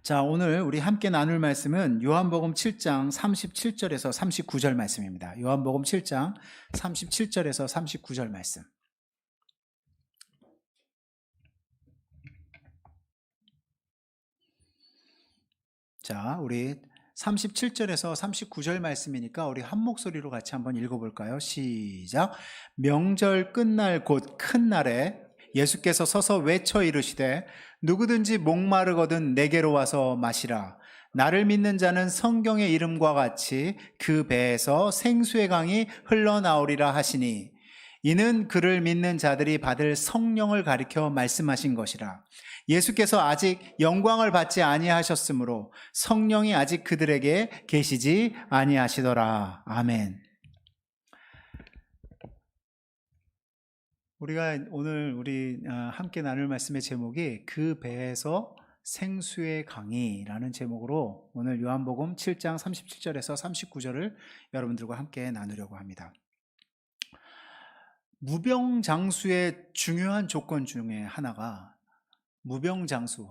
자, 오늘 우리 함께 나눌 말씀은 요한복음 7장 37절에서 39절 말씀입니다. 요한복음 7장 37절에서 39절 말씀. 자, 우리 37절에서 39절 말씀이니까 우리 한 목소리로 같이 한번 읽어볼까요? 시작. 명절 끝날 곧 큰 날에 예수께서 서서 외쳐 이르시되 누구든지 목마르거든 내게로 와서 마시라. 나를 믿는 자는 성경의 이름과 같이 그 배에서 생수의 강이 흘러나오리라 하시니 이는 그를 믿는 자들이 받을 성령을 가리켜 말씀하신 것이라. 예수께서 아직 영광을 받지 아니하셨으므로 성령이 아직 그들에게 계시지 아니하시더라. 아멘. 우리가 오늘 우리 함께 나눌 말씀의 제목이 그 배에서 생수의 강이라는 제목으로 오늘 요한복음 7장 37절에서 39절을 여러분들과 함께 나누려고 합니다. 무병장수의 중요한 조건 중에 하나가 무병장수,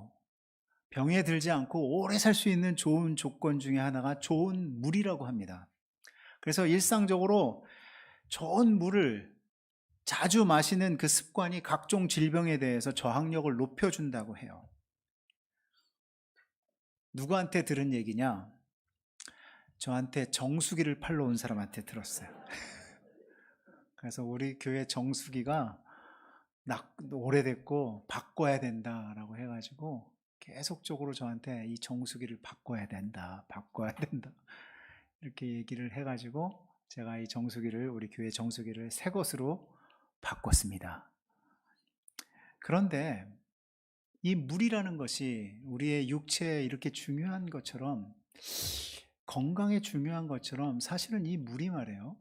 병에 들지 않고 오래 살 수 있는 좋은 조건 중에 하나가 좋은 물이라고 합니다. 그래서 일상적으로 좋은 물을 자주 마시는 그 습관이 각종 질병에 대해서 저항력을 높여준다고 해요. 누구한테 들은 얘기냐? 저한테 정수기를 팔러 온 사람한테 들었어요. 그래서 우리 교회 정수기가 오래됐고 바꿔야 된다라고 해가지고 계속적으로 저한테 이 정수기를 바꿔야 된다 이렇게 얘기를 해가지고 제가 이 정수기를, 우리 교회 정수기를 새 것으로 바꿨습니다. 그런데 이 물이라는 것이 우리의 육체에 이렇게 중요한 것처럼, 건강에 중요한 것처럼, 사실은 이 물이 말이에요,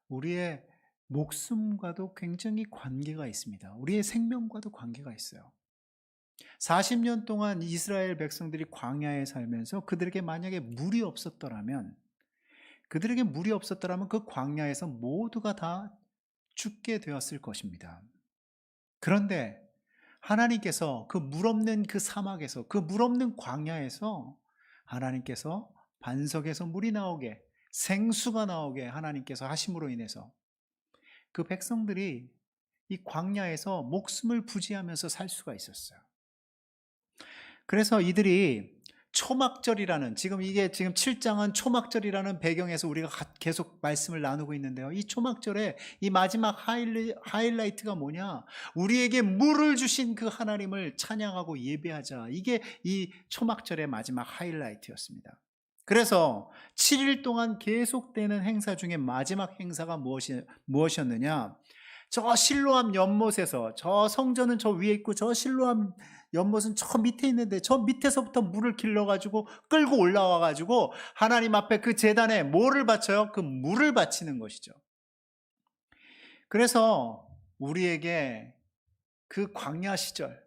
우리의 목숨과도 굉장히 관계가 있습니다. 우리의 생명과도 관계가 있어요. 40년 동안 이스라엘 백성들이 광야에 살면서 그들에게 만약에 물이 없었더라면 그 광야에서 모두가 다 죽게 되었을 것입니다. 그런데 하나님께서 그 물 없는 그 사막에서, 그 물 없는 광야에서 하나님께서 반석에서 물이 나오게, 생수가 나오게 하나님께서 하심으로 인해서 그 백성들이 이 광야에서 목숨을 부지하면서 살 수가 있었어요. 그래서 이들이 초막절이라는, 지금 7장은 초막절이라는 배경에서 우리가 계속 말씀을 나누고 있는데요. 이 초막절의 이 마지막 하이라이트가 뭐냐? 우리에게 물을 주신 그 하나님을 찬양하고 예배하자. 이게 이 초막절의 마지막 하이라이트였습니다. 그래서 7일 동안 계속되는 행사 중에 마지막 행사가 무엇이었느냐? 저 실로암 연못에서, 저 성전은 저 위에 있고 저 실로암 연못은 저 밑에 있는데 저 밑에서부터 물을 길러가지고 끌고 올라와가지고 하나님 앞에 그 제단에 뭐를 바쳐요? 그 물을 바치는 것이죠. 그래서 우리에게 그 광야 시절,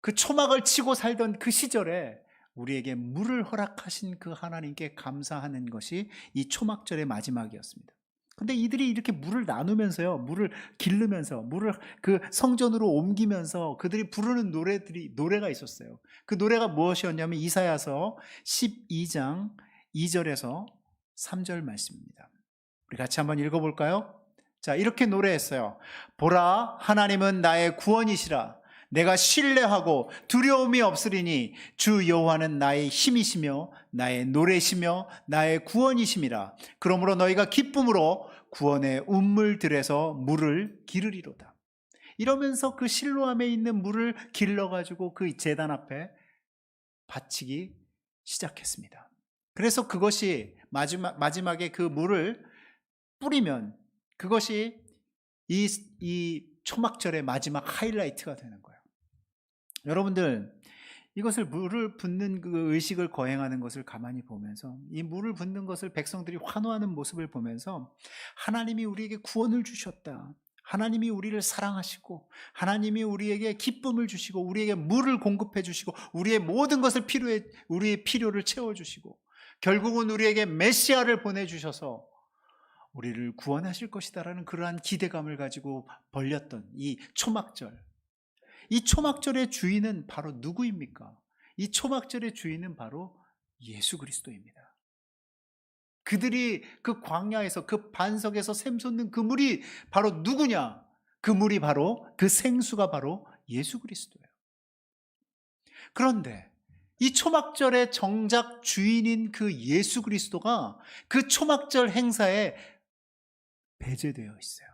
그 초막을 치고 살던 그 시절에 우리에게 물을 허락하신 그 하나님께 감사하는 것이 이 초막절의 마지막이었습니다. 근데 이들이 이렇게 물을 나누면서요, 물을 기르면서, 물을 그 성전으로 옮기면서 그들이 부르는 노래가 있었어요. 그 노래가 무엇이었냐면 이사야서 12장 2절에서 3절 말씀입니다. 우리 같이 한번 읽어볼까요? 자, 이렇게 노래했어요. 보라, 하나님은 나의 구원이시라. 내가 신뢰하고 두려움이 없으리니 주 여호와는 나의 힘이시며 나의 노래시며 나의 구원이심이라. 그러므로 너희가 기쁨으로 구원의 운물들에서 물을 기르리로다. 이러면서 그 실로암에 있는 물을 길러가지고 그 제단 앞에 바치기 시작했습니다. 그래서 그것이 마지막에 그 물을 뿌리면 그것이 이 초막절의 마지막 하이라이트가 되는 거예요. 여러분들, 이것을 물을 붓는 그 의식을 거행하는 것을 가만히 보면서, 이 물을 붓는 것을 백성들이 환호하는 모습을 보면서 하나님이 우리에게 구원을 주셨다, 하나님이 우리를 사랑하시고 하나님이 우리에게 기쁨을 주시고 우리에게 물을 공급해 주시고 우리의 모든 것을 우리의 필요를 채워주시고 결국은 우리에게 메시아를 보내주셔서 우리를 구원하실 것이다라는 그러한 기대감을 가지고 벌렸던 이 초막절, 이 초막절의 주인은 바로 누구입니까? 이 초막절의 주인은 바로 예수 그리스도입니다. 그들이 그 광야에서 그 반석에서 샘솟는 그 물이 바로 누구냐? 그 물이 바로 그 생수가 바로 예수 그리스도예요. 그런데 이 초막절의 정작 주인인 그 예수 그리스도가 그 초막절 행사에 배제되어 있어요.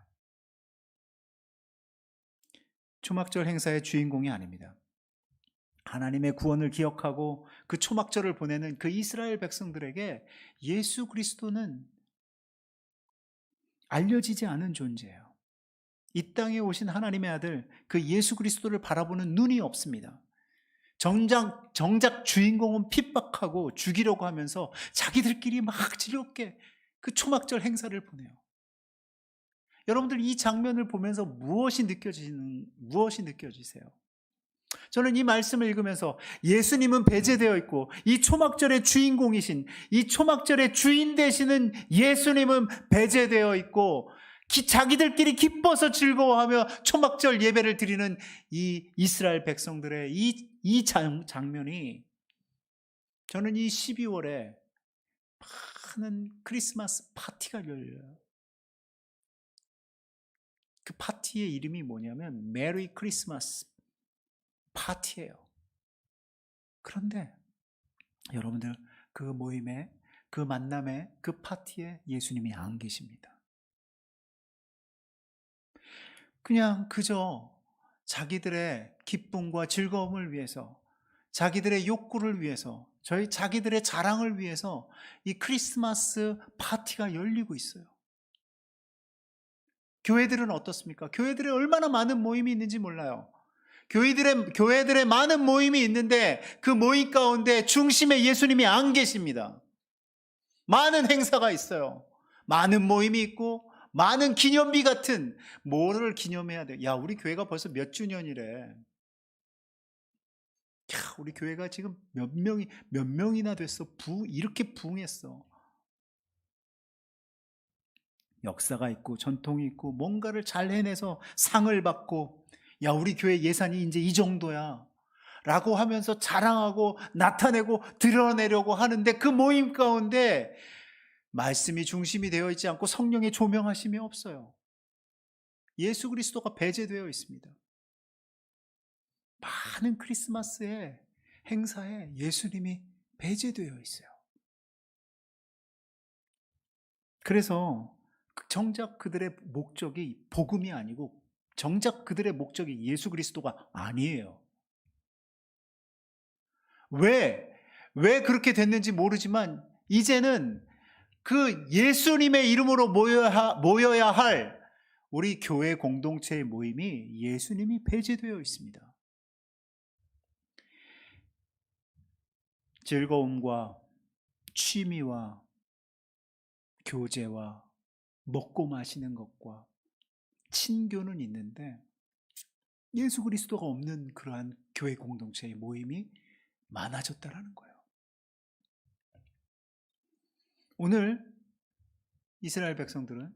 초막절 행사의 주인공이 아닙니다. 하나님의 구원을 기억하고 그 초막절을 보내는 그 이스라엘 백성들에게 예수 그리스도는 알려지지 않은 존재예요. 이 땅에 오신 하나님의 아들 그 예수 그리스도를 바라보는 눈이 없습니다. 정작 주인공은 핍박하고 죽이려고 하면서 자기들끼리 막 즐겁게 그 초막절 행사를 보내요. 여러분들 이 장면을 보면서 무엇이 느껴지세요? 저는 이 말씀을 읽으면서 예수님은 배제되어 있고 이 초막절의 주인공이신, 이 초막절의 주인 되시는 예수님은 배제되어 있고 자기들끼리 기뻐서 즐거워하며 초막절 예배를 드리는 이 이스라엘 백성들의 이 장면이, 저는 이 12월에 많은 크리스마스 파티가 열려요. 그 파티의 이름이 뭐냐면 메리 크리스마스 파티예요. 그런데 여러분들 그 모임에, 그 만남에, 그 파티에 예수님이 안 계십니다. 그냥 그저 자기들의 기쁨과 즐거움을 위해서, 자기들의 욕구를 위해서, 자기들의 자랑을 위해서 이 크리스마스 파티가 열리고 있어요. 교회들은 어떻습니까? 교회들에 얼마나 많은 모임이 있는지 몰라요. 교회들의 많은 모임이 있는데 그 모임 가운데 중심에 예수님이 안 계십니다. 많은 행사가 있어요. 많은 모임이 있고 많은 기념비 같은, 뭐를 기념해야 돼? 야, 우리 교회가 벌써 몇 주년이래. 야, 우리 교회가 지금 몇 명이나 됐어. 이렇게 부흥했어. 역사가 있고 전통이 있고 뭔가를 잘 해내서 상을 받고, 야, 우리 교회 예산이 이제 이 정도야 라고 하면서 자랑하고 나타내고 드러내려고 하는데 그 모임 가운데 말씀이 중심이 되어 있지 않고 성령의 조명하심이 없어요. 예수 그리스도가 배제되어 있습니다. 많은 크리스마스의 행사에 예수님이 배제되어 있어요. 그래서 정작 그들의 목적이 복음이 아니고 정작 그들의 목적이 예수 그리스도가 아니에요. 왜 그렇게 됐는지 모르지만 이제는 그 예수님의 이름으로 모여야 할 우리 교회 공동체의 모임이 예수님이 배제되어 있습니다. 즐거움과 취미와 교제와 먹고 마시는 것과 친교는 있는데 예수 그리스도가 없는 그러한 교회 공동체의 모임이 많아졌다라는 거예요. 오늘 이스라엘 백성들은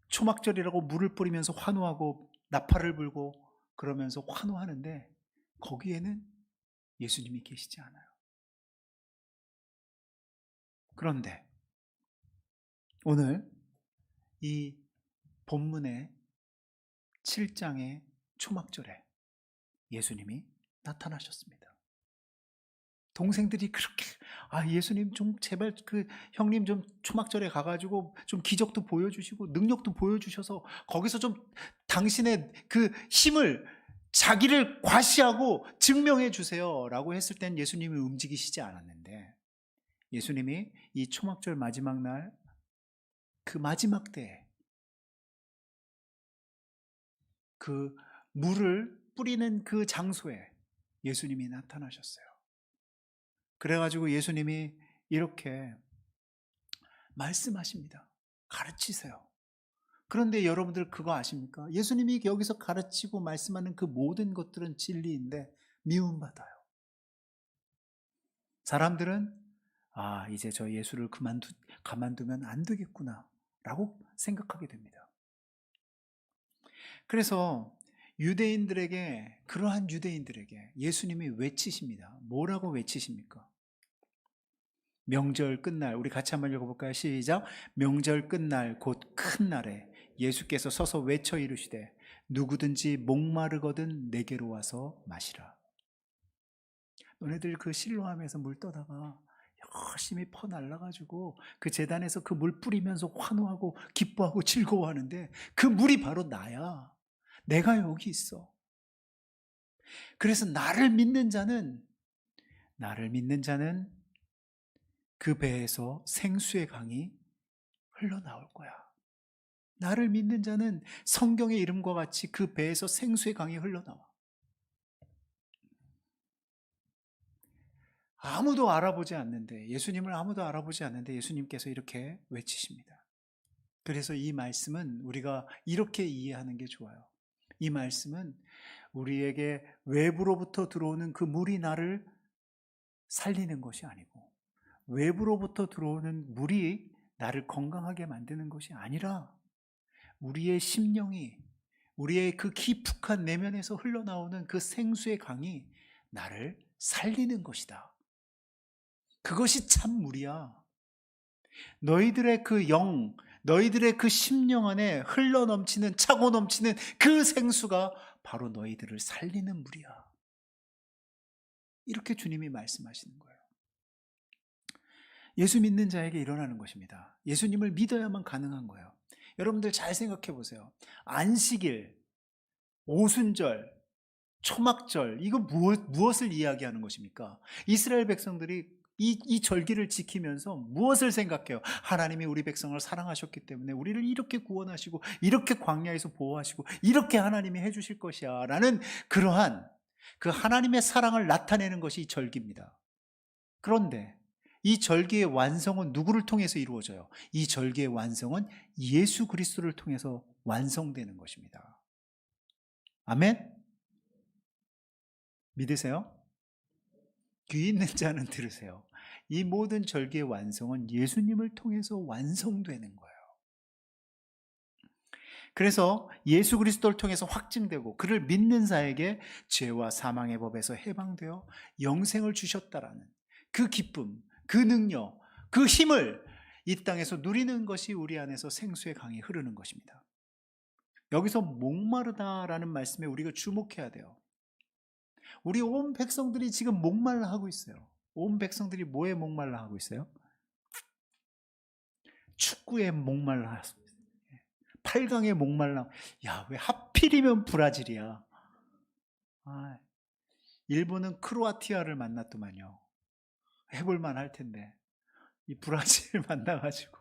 초막절이라고 물을 뿌리면서 환호하고 나팔을 불고 그러면서 환호하는데 거기에는 예수님이 계시지 않아요. 그런데 오늘 이 본문의 7장의 초막절에 예수님이 나타나셨습니다. 동생들이 그렇게, 예수님 좀 제발 그 형님 좀 초막절에 가가지고 좀 기적도 보여주시고 능력도 보여주셔서 거기서 좀 당신의 그 힘을, 자기를 과시하고 증명해 주세요 라고 했을 땐 예수님이 움직이시지 않았는데, 예수님이 이 초막절 마지막 날 그 마지막 때에 그 물을 뿌리는 그 장소에 예수님이 나타나셨어요. 그래가지고 예수님이 이렇게 말씀하십니다. 가르치세요. 그런데 여러분들 그거 아십니까? 예수님이 여기서 가르치고 말씀하는 그 모든 것들은 진리인데 미움받아요. 사람들은 이제 저 예수를 가만두면 안 되겠구나 라고 생각하게 됩니다. 그래서 그러한 유대인들에게 예수님이 외치십니다. 뭐라고 외치십니까? 명절 끝날, 우리 같이 한번 읽어볼까요? 시작. 명절 끝날 곧 큰 날에 예수께서 서서 외쳐 이르시되 누구든지 목마르거든 내게로 와서 마시라. 너네들 그 실로암에서 물 떠다가 열심히 퍼날라가지고 그 제단에서 그 물 뿌리면서 환호하고 기뻐하고 즐거워하는데 그 물이 바로 나야. 내가 여기 있어. 그래서 나를 믿는 자는 그 배에서 생수의 강이 흘러나올 거야. 나를 믿는 자는 성경의 이름과 같이 그 배에서 생수의 강이 흘러나와. 예수님을 아무도 알아보지 않는데 예수님께서 이렇게 외치십니다. 그래서 이 말씀은 우리가 이렇게 이해하는 게 좋아요. 이 말씀은 우리에게 외부로부터 들어오는 그 물이 나를 살리는 것이 아니고, 외부로부터 들어오는 물이 나를 건강하게 만드는 것이 아니라 우리의 심령이, 우리의 그 깊숙한 내면에서 흘러나오는 그 생수의 강이 나를 살리는 것이다. 그것이 참 물이야. 너희들의 그 심령 안에 흘러넘치는, 차고 넘치는 그 생수가 바로 너희들을 살리는 물이야. 이렇게 주님이 말씀하시는 거예요. 예수 믿는 자에게 일어나는 것입니다. 예수님을 믿어야만 가능한 거예요. 여러분들 잘 생각해 보세요. 안식일, 오순절, 초막절, 이거 무엇을 이야기하는 것입니까? 이스라엘 백성들이 이 절기를 지키면서 무엇을 생각해요? 하나님이 우리 백성을 사랑하셨기 때문에 우리를 이렇게 구원하시고 이렇게 광야에서 보호하시고 이렇게 하나님이 해주실 것이야 라는 그러한 그 하나님의 사랑을 나타내는 것이 이 절기입니다. 그런데 이 절기의 완성은 누구를 통해서 이루어져요? 이 절기의 완성은 예수 그리스도를 통해서 완성되는 것입니다. 아멘? 믿으세요? 귀 있는 자는 들으세요. 이 모든 절기의 완성은 예수님을 통해서 완성되는 거예요. 그래서 예수 그리스도를 통해서 확증되고 그를 믿는 자에게 죄와 사망의 법에서 해방되어 영생을 주셨다라는 그 기쁨, 그 능력, 그 힘을 이 땅에서 누리는 것이 우리 안에서 생수의 강이 흐르는 것입니다. 여기서 목마르다라는 말씀에 우리가 주목해야 돼요. 우리 온 백성들이 지금 목말라 하고 있어요. 온 백성들이 뭐에 목말라 하고 있어요? 축구에 목말라 하고 있어요. 8강에 목말라. 야, 왜 하필이면 브라질이야? 아, 일본은 크로아티아를 만났더만요. 해볼만 할 텐데 이 브라질 만나가지고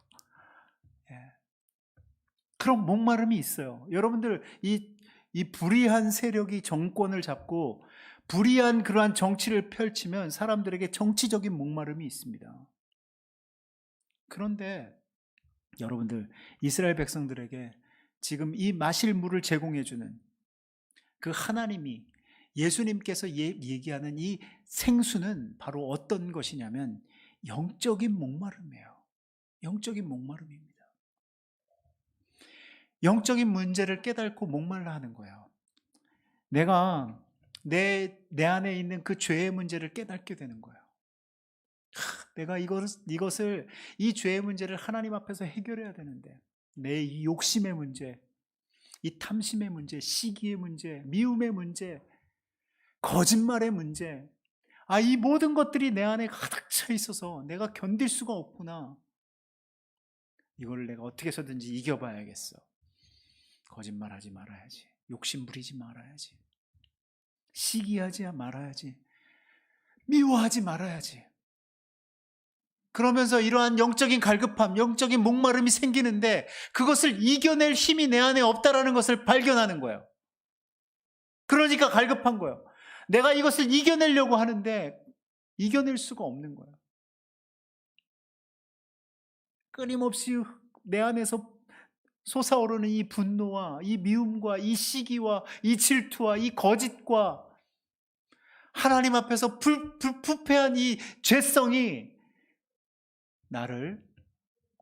그런 목마름이 있어요. 여러분들 이 불의한 세력이 정권을 잡고 불의한 그러한 정치를 펼치면 사람들에게 정치적인 목마름이 있습니다. 그런데 여러분들 이스라엘 백성들에게 지금 이 마실 물을 제공해주는 그 하나님이 예수님께서 얘기하는 이 생수는 바로 어떤 것이냐면 영적인 목마름이에요. 영적인 목마름입니다. 영적인 문제를 깨닫고 목말라 하는 거예요. 내가 내 안에 있는 그 죄의 문제를 깨닫게 되는 거예요. 내가 이 죄의 문제를 하나님 앞에서 해결해야 되는데 내 이 욕심의 문제, 이 탐심의 문제, 시기의 문제, 미움의 문제, 거짓말의 문제, 이 모든 것들이 내 안에 가득 차 있어서 내가 견딜 수가 없구나. 이걸 내가 어떻게 해서든지 이겨봐야겠어. 거짓말하지 말아야지. 욕심 부리지 말아야지. 시기하지 말아야지. 미워하지 말아야지. 그러면서 이러한 영적인 갈급함, 영적인 목마름이 생기는데 그것을 이겨낼 힘이 내 안에 없다라는 것을 발견하는 거예요. 그러니까 갈급한 거예요. 내가 이것을 이겨내려고 하는데 이겨낼 수가 없는 거예요. 끊임없이 내 안에서 솟아오르는 이 분노와 이 미움과 이 시기와 이 질투와 이 거짓과 하나님 앞에서 부패한 이 죄성이 나를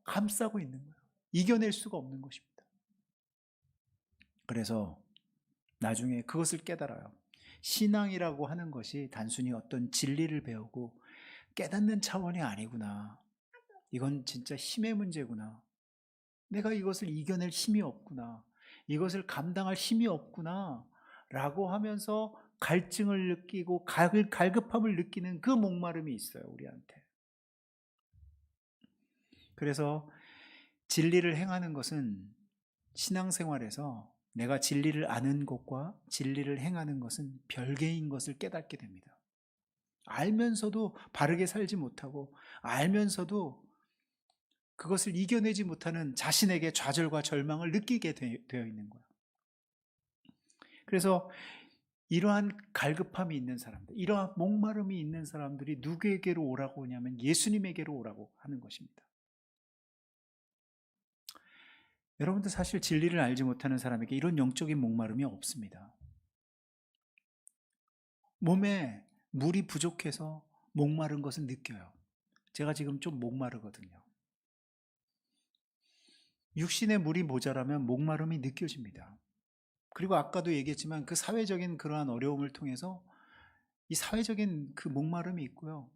감싸고 있는 거예요. 이겨낼 수가 없는 것입니다. 그래서 나중에 그것을 깨달아요. 신앙이라고 하는 것이 단순히 어떤 진리를 배우고 깨닫는 차원이 아니구나. 이건 진짜 힘의 문제구나. 내가 이것을 이겨낼 힘이 없구나. 이것을 감당할 힘이 없구나. 라고 하면서 갈증을 느끼고 갈급함을 느끼는 그 목마름이 있어요, 우리한테. 그래서 진리를 행하는 것은 신앙생활에서 내가 진리를 아는 것과 진리를 행하는 것은 별개인 것을 깨닫게 됩니다. 알면서도 바르게 살지 못하고 알면서도 그것을 이겨내지 못하는 자신에게 좌절과 절망을 느끼게 되어 있는 거예요. 그래서 이러한 갈급함이 있는 사람들, 이러한 목마름이 있는 사람들이 누구에게로 오라고 하냐면 예수님에게로 오라고 하는 것입니다. 여러분들 사실 진리를 알지 못하는 사람에게 이런 영적인 목마름이 없습니다. 몸에 물이 부족해서 목마른 것은 느껴요. 제가 지금 좀 목마르거든요. 육신의 물이 모자라면 목마름이 느껴집니다. 그리고 아까도 얘기했지만 그 사회적인 그러한 어려움을 통해서 이 사회적인 그 목마름이 있고요.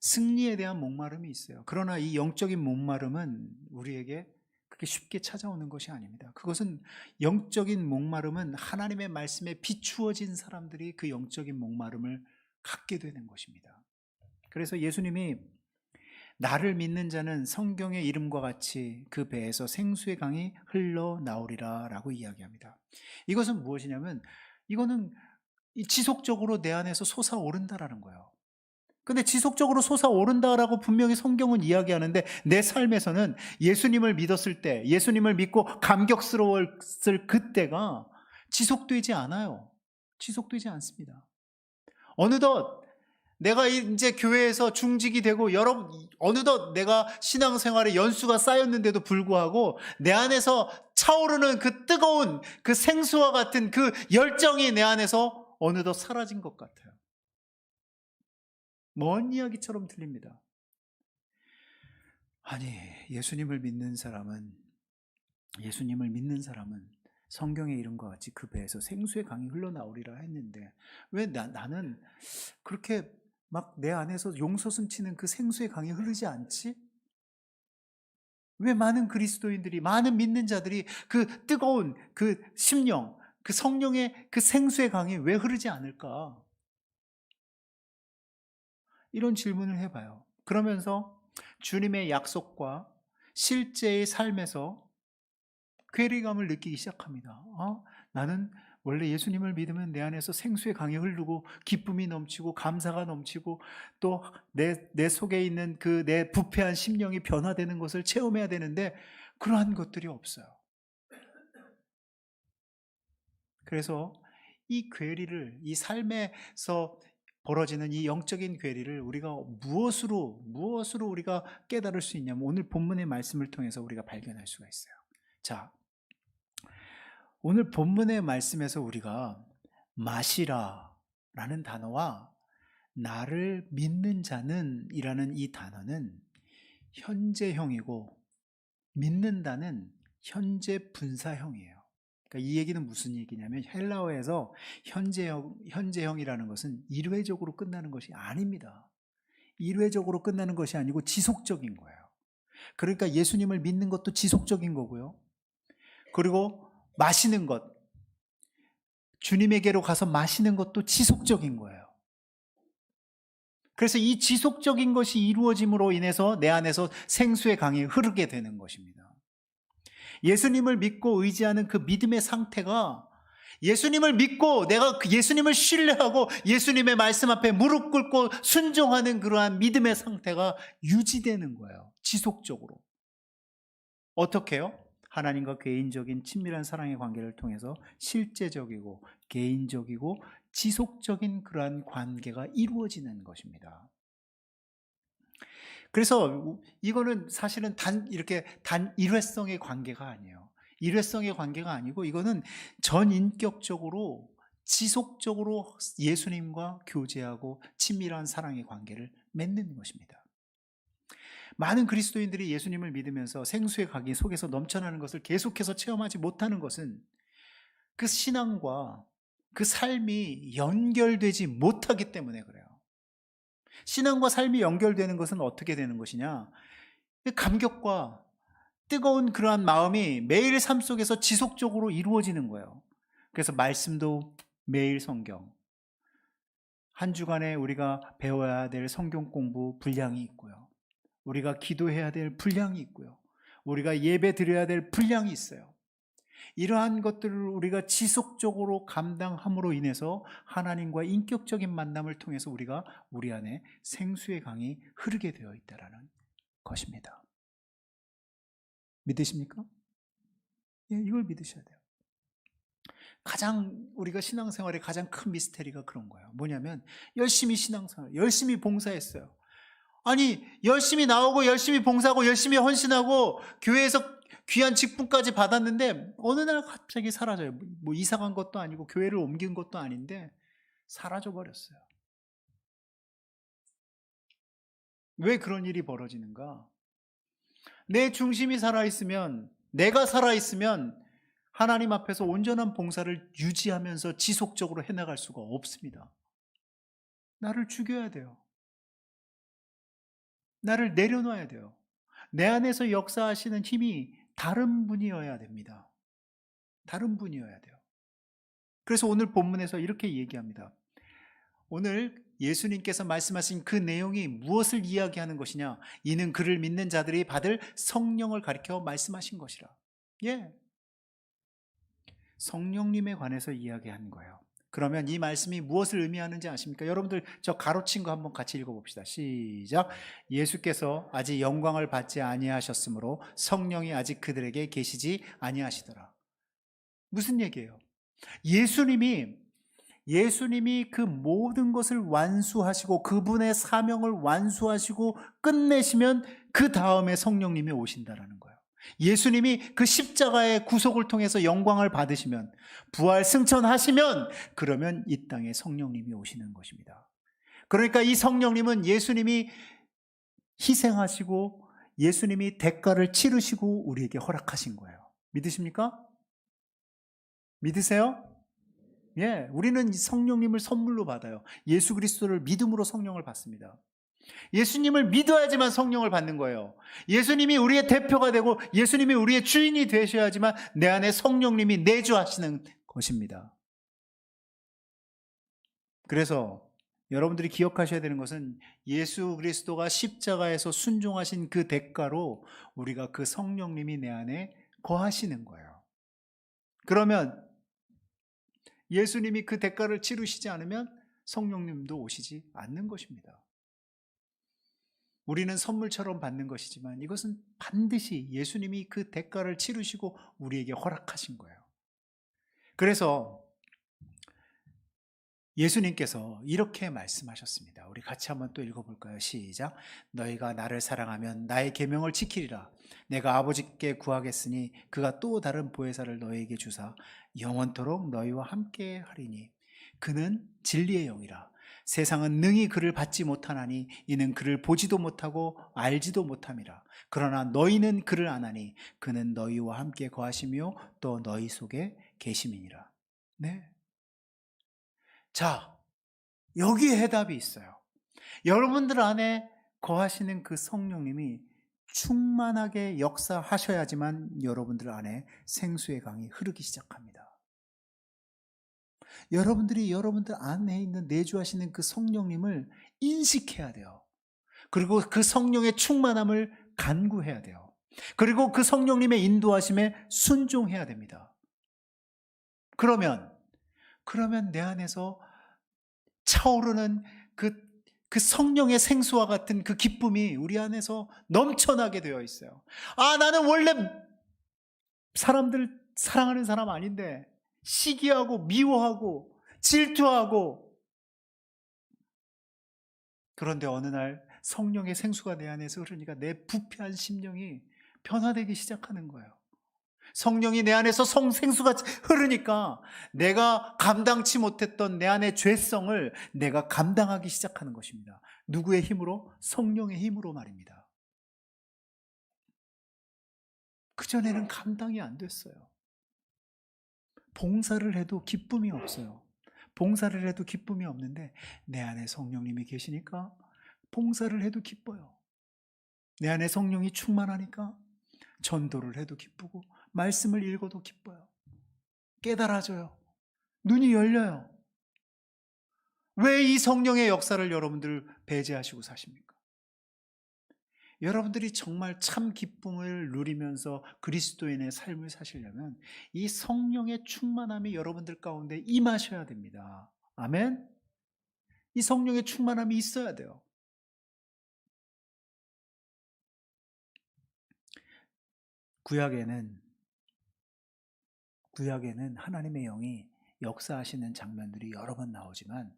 승리에 대한 목마름이 있어요. 그러나 이 영적인 목마름은 우리에게 그렇게 쉽게 찾아오는 것이 아닙니다. 그것은 영적인 목마름은 하나님의 말씀에 비추어진 사람들이 그 영적인 목마름을 갖게 되는 것입니다. 그래서 예수님이 나를 믿는 자는 성경의 이름과 같이 그 배에서 생수의 강이 흘러나오리라 라고 이야기합니다. 이것은 무엇이냐면 이거는 지속적으로 내 안에서 솟아오른다라는 거예요. 근데 지속적으로 솟아오른다라고 분명히 성경은 이야기하는데 내 삶에서는 예수님을 믿었을 때, 예수님을 믿고 감격스러웠을 그때가 지속되지 않아요. 지속되지 않습니다. 어느덧 내가 이제 교회에서 중직이 되고 어느덧 내가 신앙생활에 연수가 쌓였는데도 불구하고 내 안에서 차오르는 그 뜨거운 그 생수와 같은 그 열정이 내 안에서 어느덧 사라진 것 같아요. 먼 이야기처럼 들립니다. 아니, 예수님을 믿는 사람은 성경의 이름과 같이 그 배에서 생수의 강이 흘러나오리라 했는데 왜 나는 그렇게 막 내 안에서 용솟음 치는 그 생수의 강이 흐르지 않지? 왜 많은 그리스도인들이, 많은 믿는 자들이 그 뜨거운 그 심령, 그 성령의 그 생수의 강이 왜 흐르지 않을까? 이런 질문을 해봐요. 그러면서 주님의 약속과 실제의 삶에서 괴리감을 느끼기 시작합니다. 나는 원래 예수님을 믿으면 내 안에서 생수의 강이 흐르고 기쁨이 넘치고 감사가 넘치고 또 내 속에 있는 그 내 부패한 심령이 변화되는 것을 체험해야 되는데 그러한 것들이 없어요. 그래서 이 괴리를, 이 삶에서 벌어지는 이 영적인 괴리를 우리가 무엇으로 우리가 깨달을 수 있냐면 오늘 본문의 말씀을 통해서 우리가 발견할 수가 있어요. 자, 오늘 본문의 말씀에서 우리가 마시라 라는 단어와 나를 믿는 자는 이라는 이 단어는 현재형이고 믿는다는 현재 분사형이에요. 그러니까 이 얘기는 무슨 얘기냐면 헬라어에서 현재형이라는 것은 일회적으로 끝나는 것이 아닙니다. 일회적으로 끝나는 것이 아니고 지속적인 거예요. 그러니까 예수님을 믿는 것도 지속적인 거고요. 그리고 마시는 것, 주님에게로 가서 마시는 것도 지속적인 거예요. 그래서 이 지속적인 것이 이루어짐으로 인해서 내 안에서 생수의 강이 흐르게 되는 것입니다. 예수님을 믿고 의지하는 그 믿음의 상태가 예수님을 믿고 내가 예수님을 신뢰하고 예수님의 말씀 앞에 무릎 꿇고 순종하는 그러한 믿음의 상태가 유지되는 거예요. 지속적으로. 어떻게 해요? 하나님과 개인적인 친밀한 사랑의 관계를 통해서 실제적이고 개인적이고 지속적인 그러한 관계가 이루어지는 것입니다. 그래서 이거는 사실은 단 일회성의 관계가 아니에요. 일회성의 관계가 아니고 이거는 전인격적으로 지속적으로 예수님과 교제하고 친밀한 사랑의 관계를 맺는 것입니다. 많은 그리스도인들이 예수님을 믿으면서 생수의 강이 속에서 넘쳐나는 것을 계속해서 체험하지 못하는 것은 그 신앙과 그 삶이 연결되지 못하기 때문에 그래요. 신앙과 삶이 연결되는 것은 어떻게 되는 것이냐? 감격과 뜨거운 그러한 마음이 매일 삶 속에서 지속적으로 이루어지는 거예요. 그래서 말씀도 매일 성경, 한 주간에 우리가 배워야 될 성경 공부 분량이 있고요. 우리가 기도해야 될 분량이 있고요. 우리가 예배 드려야 될 분량이 있어요. 이러한 것들을 우리가 지속적으로 감당함으로 인해서 하나님과 인격적인 만남을 통해서 우리가 우리 안에 생수의 강이 흐르게 되어 있다는 것입니다. 믿으십니까? 예, 이걸 믿으셔야 돼요. 가장 우리가 신앙생활의 가장 큰 미스테리가 그런 거예요. 뭐냐면 열심히 신앙생활, 열심히 봉사했어요. 아니 열심히 나오고 열심히 봉사하고 열심히 헌신하고 교회에서 귀한 직분까지 받았는데 어느 날 갑자기 사라져요. 뭐 이사 간 것도 아니고 교회를 옮긴 것도 아닌데 사라져 버렸어요. 왜 그런 일이 벌어지는가? 내 중심이 살아있으면, 내가 살아있으면 하나님 앞에서 온전한 봉사를 유지하면서 지속적으로 해나갈 수가 없습니다. 나를 죽여야 돼요. 나를 내려놔야 돼요. 내 안에서 역사하시는 힘이 다른 분이어야 됩니다. 다른 분이어야 돼요. 그래서 오늘 본문에서 이렇게 얘기합니다. 오늘 예수님께서 말씀하신 그 내용이 무엇을 이야기하는 것이냐? 이는 그를 믿는 자들이 받을 성령을 가리켜 말씀하신 것이라. 예. 성령님에 관해서 이야기한 거예요. 그러면 이 말씀이 무엇을 의미하는지 아십니까? 여러분들 저 가로친 거 한번 같이 읽어봅시다. 시작. 예수께서 아직 영광을 받지 아니하셨으므로 성령이 아직 그들에게 계시지 아니하시더라. 무슨 얘기예요? 예수님이 그 모든 것을 완수하시고 그분의 사명을 완수하시고 끝내시면 그 다음에 성령님이 오신다라는 거예요. 예수님이 그 십자가의 구속을 통해서 영광을 받으시면, 부활 승천하시면, 그러면 이 땅에 성령님이 오시는 것입니다. 그러니까 이 성령님은 예수님이 희생하시고 예수님이 대가를 치르시고 우리에게 허락하신 거예요. 믿으십니까? 믿으세요? 예, 우리는 성령님을 선물로 받아요. 예수 그리스도를 믿음으로 성령을 받습니다. 예수님을 믿어야지만 성령을 받는 거예요. 예수님이 우리의 대표가 되고 예수님이 우리의 주인이 되셔야지만 내 안에 성령님이 내주하시는 것입니다. 그래서 여러분들이 기억하셔야 되는 것은 예수 그리스도가 십자가에서 순종하신 그 대가로 우리가 그 성령님이 내 안에 거하시는 거예요. 그러면 예수님이 그 대가를 치르시지 않으면 성령님도 오시지 않는 것입니다. 우리는 선물처럼 받는 것이지만 이것은 반드시 예수님이 그 대가를 치르시고 우리에게 허락하신 거예요. 그래서 예수님께서 이렇게 말씀하셨습니다. 우리 같이 한번 또 읽어볼까요? 시작. 너희가 나를 사랑하면 나의 계명을 지키리라. 내가 아버지께 구하겠으니 그가 또 다른 보혜사를 너희에게 주사 영원토록 너희와 함께 하리니 그는 진리의 영이라. 세상은 능히 그를 받지 못하나니 이는 그를 보지도 못하고 알지도 못함이라. 그러나 너희는 그를 아나니 그는 너희와 함께 거하시며 또 너희 속에 계심이니라. 네. 자, 여기에 해답이 있어요. 여러분들 안에 거하시는 그 성령님이 충만하게 역사하셔야지만 여러분들 안에 생수의 강이 흐르기 시작합니다. 여러분들이 여러분들 안에 있는 내주하시는 그 성령님을 인식해야 돼요. 그리고 그 성령의 충만함을 간구해야 돼요. 그리고 그 성령님의 인도하심에 순종해야 됩니다. 그러면 내 안에서 차오르는 그 성령의 생수와 같은 그 기쁨이 우리 안에서 넘쳐나게 되어 있어요. 아, 나는 원래 사람들 사랑하는 사람 아닌데 시기하고 미워하고 질투하고, 그런데 어느 날 성령의 생수가 내 안에서 흐르니까 내 부패한 심령이 변화되기 시작하는 거예요. 성령이 내 안에서 생수가 흐르니까 내가 감당치 못했던 내 안의 죄성을 내가 감당하기 시작하는 것입니다. 누구의 힘으로? 성령의 힘으로 말입니다. 그전에는 감당이 안 됐어요. 봉사를 해도 기쁨이 없어요. 봉사를 해도 기쁨이 없는데 내 안에 성령님이 계시니까 봉사를 해도 기뻐요. 내 안에 성령이 충만하니까 전도를 해도 기쁘고 말씀을 읽어도 기뻐요. 깨달아져요. 눈이 열려요. 왜 이 성령의 역사를 여러분들 배제하시고 사십니까? 여러분들이 정말 참 기쁨을 누리면서 그리스도인의 삶을 사시려면 이 성령의 충만함이 여러분들 가운데 임하셔야 됩니다. 아멘? 이 성령의 충만함이 있어야 돼요. 구약에는 하나님의 영이 역사하시는 장면들이 여러 번 나오지만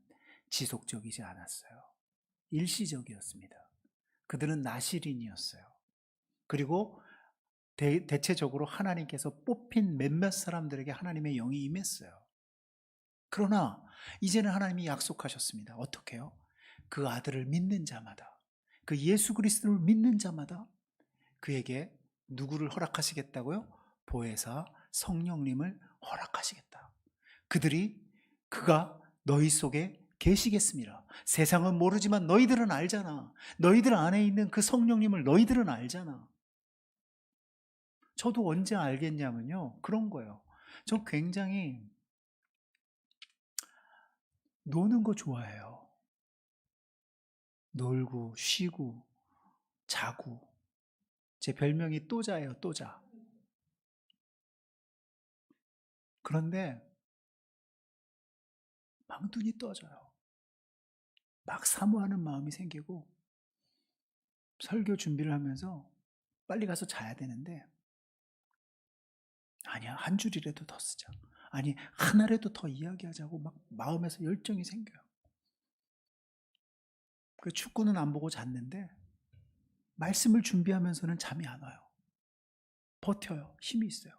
지속적이지 않았어요. 일시적이었습니다. 그들은 나실인이었어요. 그리고 대체적으로 하나님께서 뽑힌 몇몇 사람들에게 하나님의 영이 임했어요. 그러나 이제는 하나님이 약속하셨습니다. 어떻게 해요? 그 아들을 믿는 자마다, 그 예수 그리스도를 믿는 자마다 그에게 누구를 허락하시겠다고요? 보혜사 성령님을 허락하시겠다. 그가 너희 속에 계시겠습니다. 세상은 모르지만 너희들은 알잖아. 너희들 안에 있는 그 성령님을 너희들은 알잖아. 저도 언제 알겠냐면요, 그런 거예요. 저 굉장히 노는 거 좋아해요. 놀고 쉬고 자고. 제 별명이 또자예요, 또자. 그런데 막 눈이 떠져요. 막 사모하는 마음이 생기고 설교 준비를 하면서 빨리 가서 자야 되는데 아니야, 한 줄이라도 더 쓰자. 아니, 하나라도 더 이야기하자고 막 마음에서 열정이 생겨요. 그 축구는 안 보고 잤는데 말씀을 준비하면서는 잠이 안 와요. 버텨요. 힘이 있어요.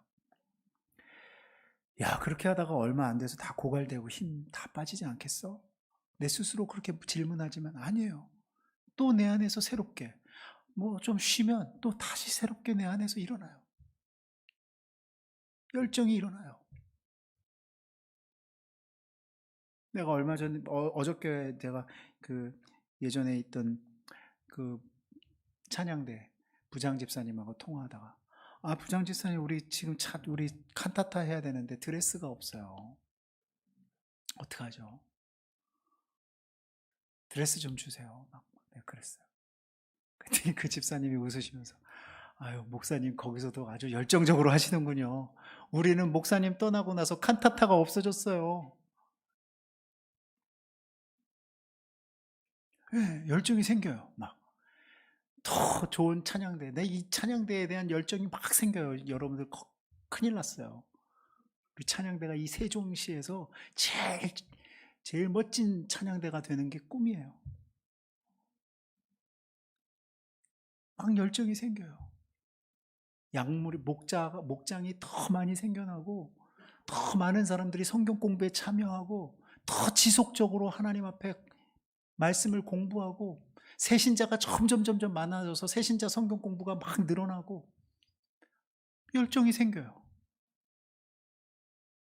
야, 그렇게 하다가 얼마 안 돼서 다 고갈되고 힘 다 빠지지 않겠어? 내 스스로 그렇게 질문하지만 아니에요. 또 내 안에서 새롭게 뭐 좀 쉬면 또 다시 새롭게 내 안에서 일어나요. 열정이 일어나요. 내가 얼마 전에 어저께 제가 그 예전에 있던 그 찬양대 부장 집사님하고 통화하다가 부장 집사님 우리 지금 우리 칸타타 해야 되는데 드레스가 없어요. 어떡하죠? 드레스 좀 주세요. 막 내가 그랬어요. 그랬더니 그 집사님이 웃으시면서 아유 목사님 거기서도 아주 열정적으로 하시는군요. 우리는 목사님 떠나고 나서 칸타타가 없어졌어요. 네, 열정이 생겨요. 막 더 좋은 찬양대, 이 찬양대에 대한 열정이 막 생겨요. 여러분들 큰일 났어요. 우리 찬양대가 이 세종시에서 제일 멋진 찬양대가 되는 게 꿈이에요. 막 열정이 생겨요. 목장이 더 많이 생겨나고 더 많은 사람들이 성경 공부에 참여하고 더 지속적으로 하나님 앞에 말씀을 공부하고 새신자가 점점 많아져서 새신자 성경 공부가 막 늘어나고 열정이 생겨요.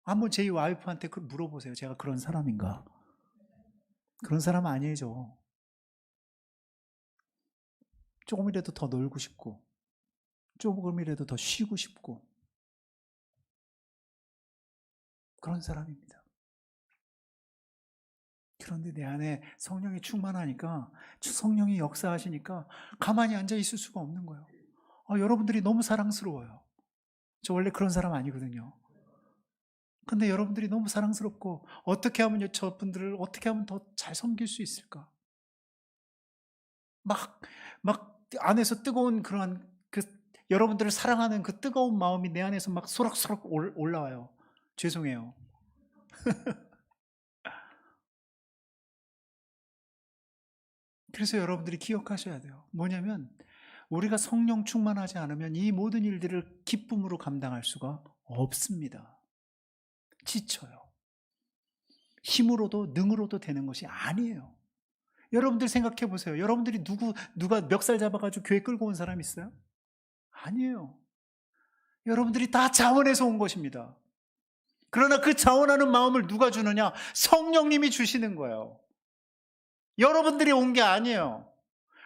한번 제 와이프한테 물어보세요. 제가 그런 사람인가? 그런 사람 아니죠. 조금이라도 더 놀고 싶고 조금이라도 더 쉬고 싶고 그런 사람입니다. 그런데 내 안에 성령이 충만하니까 성령이 역사하시니까 가만히 앉아 있을 수가 없는 거예요. 여러분들이 너무 사랑스러워요. 저 원래 그런 사람 아니거든요. 근데 여러분들이 너무 사랑스럽고 어떻게 하면 저분들을 어떻게 하면 더 잘 섬길 수 있을까? 막 안에서 뜨거운 그러한 여러분들을 사랑하는 그 뜨거운 마음이 내 안에서 막 소락소락 올라와요. 죄송해요. 그래서 여러분들이 기억하셔야 돼요. 뭐냐면 우리가 성령 충만하지 않으면 이 모든 일들을 기쁨으로 감당할 수가 없습니다. 지쳐요. 힘으로도 능으로도 되는 것이 아니에요. 여러분들 생각해 보세요. 여러분들이 누가 멱살 잡아가지고 교회 끌고 온 사람 있어요? 아니에요. 여러분들이 다 자원해서 온 것입니다. 그러나 그 자원하는 마음을 누가 주느냐? 성령님이 주시는 거예요. 여러분들이 온 게 아니에요.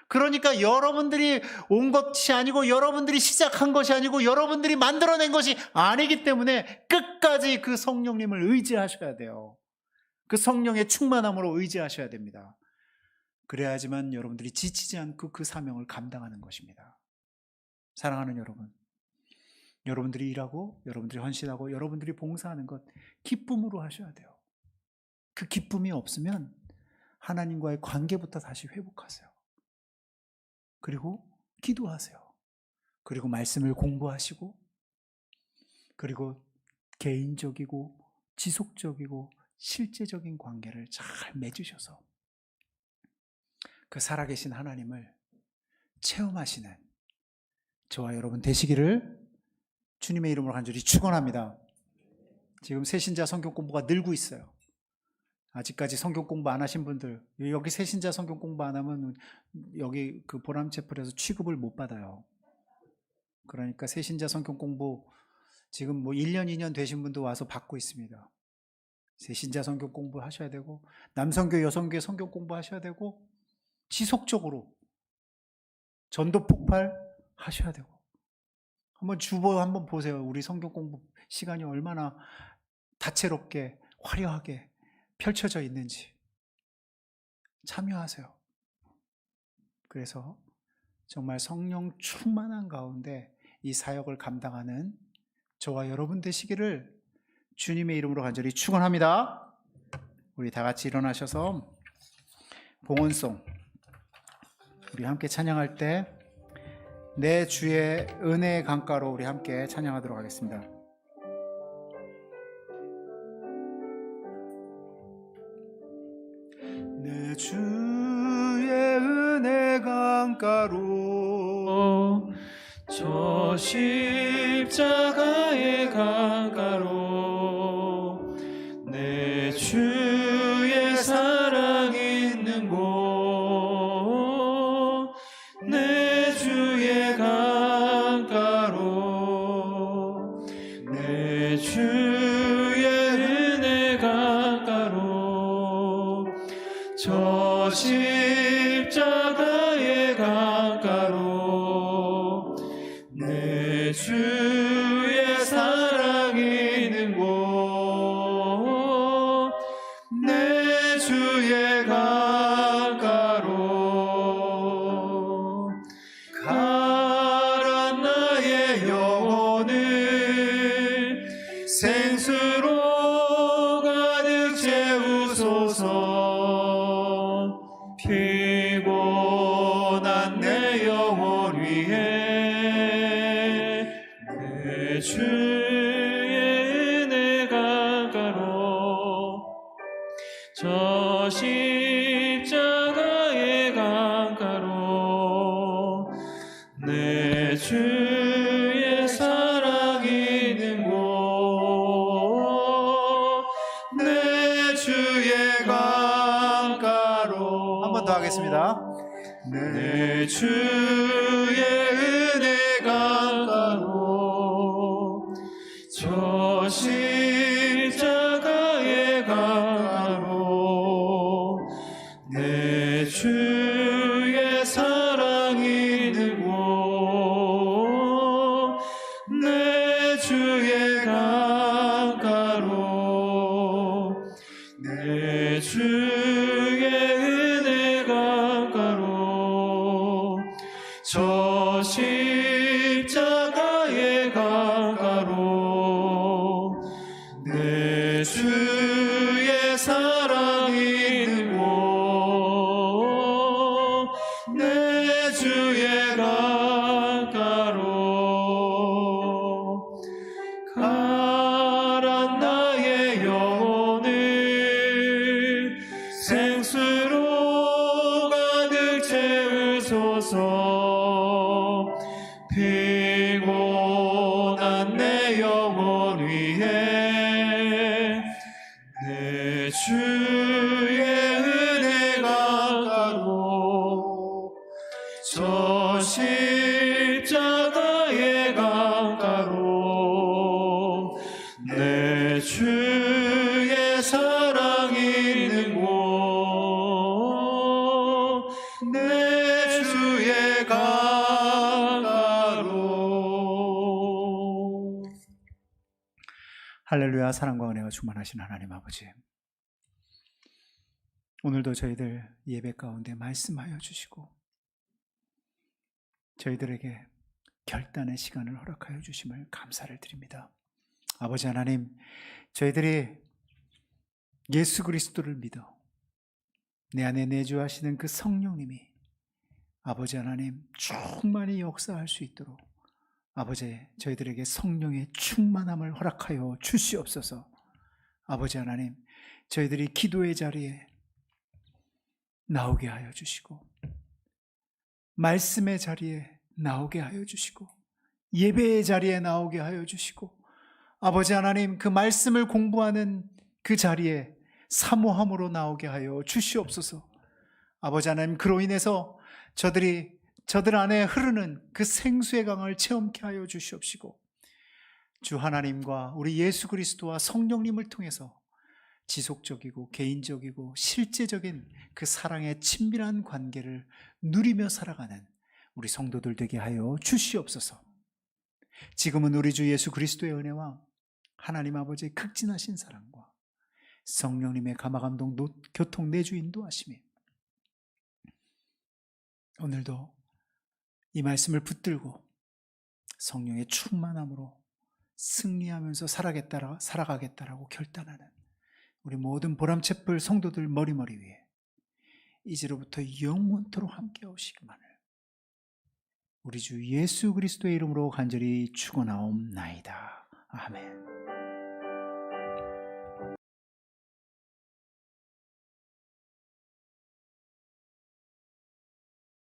그러니까 여러분들이 온 것이 아니고, 여러분들이 시작한 것이 아니고, 여러분들이 만들어낸 것이 아니기 때문에 끝까지 그 성령님을 의지하셔야 돼요. 그 성령의 충만함으로 의지하셔야 됩니다. 그래야지만 여러분들이 지치지 않고 그 사명을 감당하는 것입니다. 사랑하는 여러분, 여러분들이 일하고, 여러분들이 헌신하고, 여러분들이 봉사하는 것 기쁨으로 하셔야 돼요. 그 기쁨이 없으면 하나님과의 관계부터 다시 회복하세요. 그리고 기도하세요. 그리고 말씀을 공부하시고, 그리고 개인적이고 지속적이고 실제적인 관계를 잘 맺으셔서 그 살아계신 하나님을 체험하시는 저와 여러분 되시기를 주님의 이름으로 간절히 축원합니다. 지금 새신자 성경 공부가 늘고 있어요. 아직까지 성경 공부 안 하신 분들, 여기 새신자 성경 공부 안 하면 여기 그 보람체플에서 취급을 못 받아요. 그러니까 새신자 성경 공부 지금 뭐 1년, 2년 되신 분도 와서 받고 있습니다. 새신자 성경 공부 하셔야 되고, 남성교, 여성교 성경 공부 하셔야 되고, 지속적으로 전도 폭발 하셔야 되고, 한번 주보 한번 보세요. 우리 성경 공부 시간이 얼마나 다채롭게 화려하게 펼쳐져 있는지 참여하세요. 그래서 정말 성령 충만한 가운데 이 사역을 감당하는 저와 여러분 되시기를 주님의 이름으로 간절히 축원합니다. 우리 다 같이 일어나셔서 봉헌송 우리 함께 찬양할 때 내 주의 은혜의 강가로 우리 함께 찬양하도록 하겠습니다. 내 주의 은혜 강가로 저 십자가의 강가로 내 주의 사랑 있는 곳 내 주의 강가로 내 주의 은혜 강가로 저 십자가의 강가로 내 주의 사랑 있는 곳 내 주의 강가로 가란 나의 영혼을 생수로 가득 채우소서 피곤한 내 영혼 위에 내 주의 은혜 강가로 저 십자가의 강가로 내 주의 사랑 있는 곳 내 주의 강가로 한 번 더 하겠습니다. 내 주의 은혜 강가로 저 십자가의 강가로 내 주의 사랑 있는 곳 내 주의 강가로 내 주의 은혜 강가로 저 십자가의 강가로 내 주의 사랑 있는 곳 내 주의 강가로 가란 나의 영혼을 생수로 가득 채우소서 피곤한 내 영혼 위에 내 주의 은혜 강가로 저 십자가의 강가로 내 주 예수의 강가로. 할렐루야. 사랑과 은혜가 충만하신 하나님 아버지, 오늘도 저희들 예배 가운데 말씀하여 주시고 저희들에게 결단의 시간을 허락하여 주심을 감사를 드립니다. 아버지 하나님, 저희들이 예수 그리스도를 믿어 내 안에 내주하시는 그 성령님이 아버지 하나님 충만히 역사할 수 있도록 아버지, 저희들에게 성령의 충만함을 허락하여 주시옵소서. 아버지 하나님, 저희들이 기도의 자리에 나오게 하여 주시고 말씀의 자리에 나오게 하여 주시고 예배의 자리에 나오게 하여 주시고 아버지 하나님, 그 말씀을 공부하는 그 자리에 사모함으로 나오게 하여 주시옵소서. 아버지 하나님, 그로 인해서 저들 안에 흐르는 그 생수의 강을 체험케 하여 주시옵시고 주 하나님과 우리 예수 그리스도와 성령님을 통해서 지속적이고 개인적이고 실제적인 그 사랑의 친밀한 관계를 누리며 살아가는 우리 성도들 되게 하여 주시옵소서. 지금은 우리 주 예수 그리스도의 은혜와 하나님 아버지의 극진하신 사랑과 성령님의 감화감동 교통 내주 인도하심이 오늘도 이 말씀을 붙들고 성령의 충만함으로 승리하면서 살아가겠다라고 결단하는 우리 모든 보람체풀 성도들 머리머리 위에 이제로부터 영원토록 함께 하시기만을 우리 주 예수 그리스도의 이름으로 간절히 축원하옵나이다. 아멘.